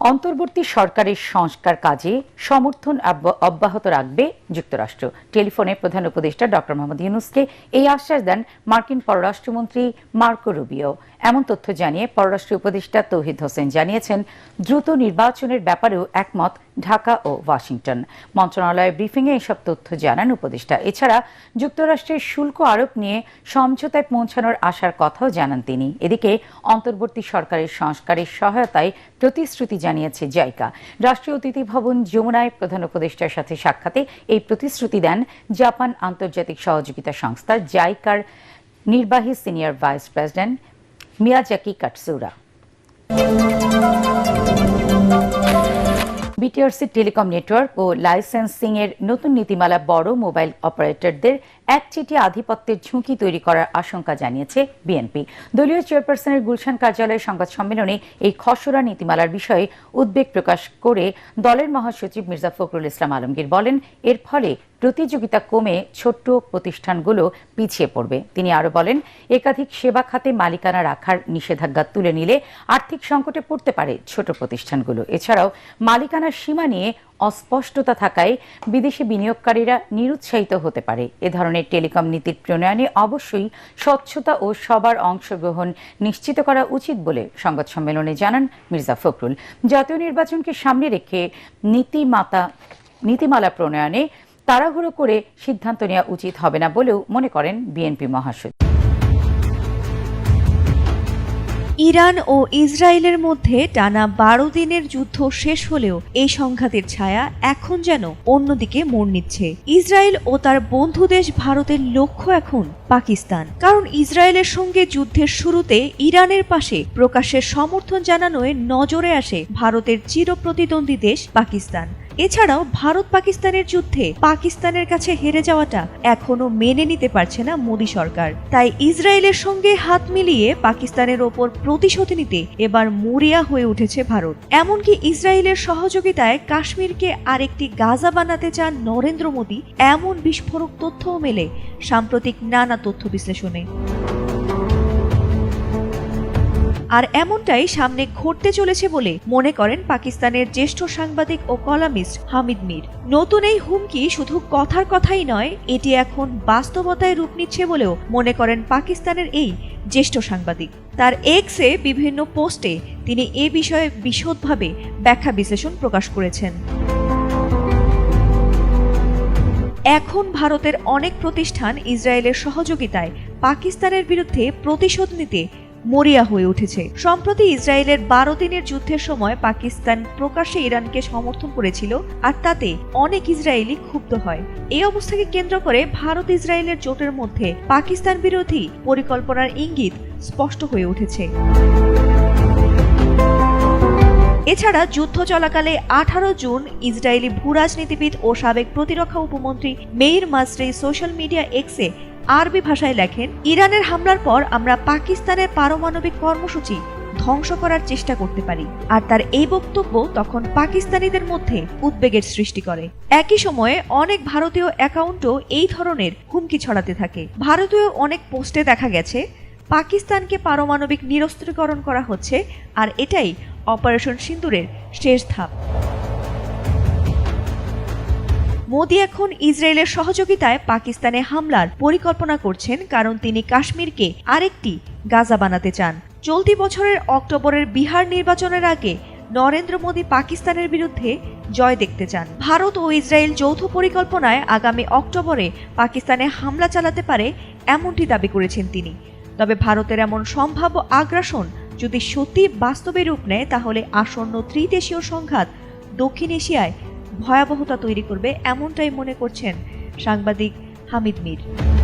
অন্তর্বর্তী সরকারের সংস্কার কাজে সমর্থন অব্যাহত রাখবে যুক্তরাষ্ট্র। টেলিফোনে প্রধান উপদেষ্টা ডক্টর মোহাম্মদ ইউনূসকে এই আশ্বাস দেন মার্কিন পররাষ্ট্রমন্ত্রী মার্কো রুবিও। এমন তথ্য জানিয়ে পররাষ্ট্র উপদেষ্টা তৌহিদ হোসেন জানিয়েছেন, দ্রুত নির্বাচনের ব্যাপারেও একমত ঢাকা ও ওয়াশিংটন। মন্ত্রণালয়ের ব্রিফিংয়ে এসব তথ্য জানান উপদেষ্টা। এছাড়া যুক্তরাষ্ট্রের শুল্ক আরোপ নিয়ে সমঝোতায় পৌঁছানোর আশার কথাও জানান তিনি। এদিকে অন্তর্বর্তী সরকারের সংস্কারের সহায়তায় প্রতিশ্রুতি জানিয়েছে জাইকা। রাষ্ট্রীয় অতিথি ভবন যমুনায় প্রধান উপদেষ্টার সাথে সাক্ষাতে এই প্রতিশ্রুতি দেন জাপান আন্তর্জাতিক সহযোগিতা সংস্থা জাইকার নির্বাহী senior vice president Miyazaki Katsura. BTRC telecom network ও লাইসেন্সিং এর নতুন নীতিমালা বড় মোবাইল অপারেটরদের একচেটিয়া আধিপত্যের ঝুঁকি তৈরি করার আশঙ্কা জানিয়েছে বিএনপি। দলীয় চেয়ারপারসনের গুলশান কার্যালয়ের সংবাদ সম্মেলনে এই খসড়া নীতিমালার বিষয়ে উদ্বেগ প্রকাশ করে দলের মহাসচিব মির্জা ফখরুল ইসলাম আলমগীর বলেন, এর ফলে প্রতিযোগিতা কমে ছোট্ট প্রতিষ্ঠানগুলো পিছিয়ে পড়বে। তিনি আরও বলেন, একাধিক সেবা খাতে মালিকানা রাখার নিষেধাজ্ঞা তুলে নিলে আর্থিক সংকটে পড়তে পারে ছোট প্রতিষ্ঠানগুলো। এছাড়াও মালিকানার সীমা নিয়ে অস্পষ্টতা থাকায় বিদেশি বিনিয়োগকারীরা নিরুৎসাহিত হতে পারে। এ ধরনের টেলিকম নীতির প্রণয়নে অবশ্যই স্বচ্ছতা ও সবার অংশগ্রহণ নিশ্চিত করা উচিত বলে সংবাদ সম্মেলনে জানান মির্জা ফখরুল। জাতীয় নির্বাচনকে সামনে রেখে নীতিমালা প্রণয়নে তাড়াহুড়ো করে সিদ্ধান্ত নেওয়া উচিত হবে না বলেও মনে করেন বিএনপি মহাসচিব। ইরান ও ইসরায়েলের মধ্যে টানা 12 দিনের যুদ্ধ শেষ হলেও এই সংঘাতের ছায়া এখন যেন অন্যদিকে মোড় নিচ্ছে। ইসরায়েল ও তার বন্ধু দেশ ভারতের লক্ষ্য এখন পাকিস্তান। কারণ ইসরায়েলের সঙ্গে যুদ্ধের শুরুতে ইরানের পাশে প্রকাশ্যে সমর্থন জানানোয় নজরে আসে ভারতের চিরপ্রতিদ্বন্দ্বী দেশ পাকিস্তান। এছাড়াও ভারত পাকিস্তানের যুদ্ধে পাকিস্তানের কাছে হেরে যাওয়াটা এখনো মেনে নিতে পারছে না মোদী সরকার। তাই ইসরায়েলের সঙ্গে হাত মিলিয়ে পাকিস্তানের ওপর প্রতিশোধ নিতে এবার মরিয়া হয়ে উঠেছে ভারত। এমনকি ইসরায়েলের সহযোগিতায় কাশ্মীরকে আরেকটি গাজা বানাতে চান নরেন্দ্র মোদী, এমন বিস্ফোরক তথ্যও মেলে সাম্প্রতিক নানা তথ্য বিশ্লেষণে। আর এমনটাই সামনে ঘটতে চলেছে বলে মনে করেন পাকিস্তানের জ্যেষ্ঠ সাংবাদিক ও কলামিস্ট হামিদ মির। নতুন এই হুমকি শুধু কথার কথাই নয়, এটি এখন বাস্তবতায় রূপ নিচ্ছে বলেও মনে করেন পাকিস্তানের এই জ্যেষ্ঠ সাংবাদিক। তার এক্সে বিভিন্ন পোস্টে তিনি এ বিষয়ে বিশদভাবে ব্যাখ্যা বিশ্লেষণ প্রকাশ করেছেন। এখন ভারতের অনেক প্রতিষ্ঠান ইসরায়েলের সহযোগিতায় পাকিস্তানের বিরুদ্ধে প্রতিশোধ নিতে মরিয়া হয়ে উঠেছে। সম্প্রতি ইসরায়েলের 12 দিনের যুদ্ধের সময় পাকিস্তান প্রকাশ্যে ইরানকে সমর্থন করেছিল, আর তাতে অনেক ইসরায়েলি ক্ষুব্ধ হয়। এই অবস্থাকে কেন্দ্র করে ভারত ইসরায়েলের জোটের মধ্যে পাকিস্তান বিরোধী পরিকল্পনার ইঙ্গিত স্পষ্ট হয়ে উঠেছে। এছাড়া যুদ্ধ চলাকালে 18 জুন ইসরায়েলি ভূরাজনীতিবিদ ও সাবেক প্রতিরক্ষা উপমন্ত্রী মেইর মাসরি সোশ্যাল মিডিয়া এক্সে আরবি ভাষায় লেখেন, ইরানের হামলার পর আমরা পাকিস্তানের পারমাণবিক কর্মসূচি ধ্বংস করার চেষ্টা করতে পারি। আর তার এই বক্তব্য তখন পাকিস্তানিদের মধ্যে উদ্বেগের সৃষ্টি করে। একই সময়ে অনেক ভারতীয় অ্যাকাউন্টও এই ধরনের হুমকি ছড়াতে থাকে। ভারতীয় অনেক পোস্টে দেখা গেছে পাকিস্তানকে পারমাণবিক নিরস্ত্রীকরণ করা হচ্ছে, আর এটাই অপারেশন সিন্দুরের শেষ ধাপ। মোদী এখন ইসরায়েলের সহযোগিতায় পাকিস্তানে হামলার পরিকল্পনা করছেন, কারণ তিনি কাশ্মীরকে আরেকটি গাজা বানাতে চান। চলতি বছরের অক্টোবরের বিহার নির্বাচনের আগে নরেন্দ্র মোদী পাকিস্তানের বিরুদ্ধে জয় দেখতে চান। ভারত ও ইসরায়েল যৌথ পরিকল্পনায় আগামী অক্টোবরে পাকিস্তানে হামলা চালাতে পারে এমনটি দাবি করেছেন তিনি। তবে ভারতের এমন সম্ভাব্য আগ্রাসন যদি সত্যি বাস্তবে রূপ নেয়, তাহলে আসন্ন ত্রিদেশীয় সংঘাত দক্ষিণ এশিয়ায় ভয়াবহতা তৈরি করবে, এমনটাই মনে করছেন সাংবাদিক হামিদ মির।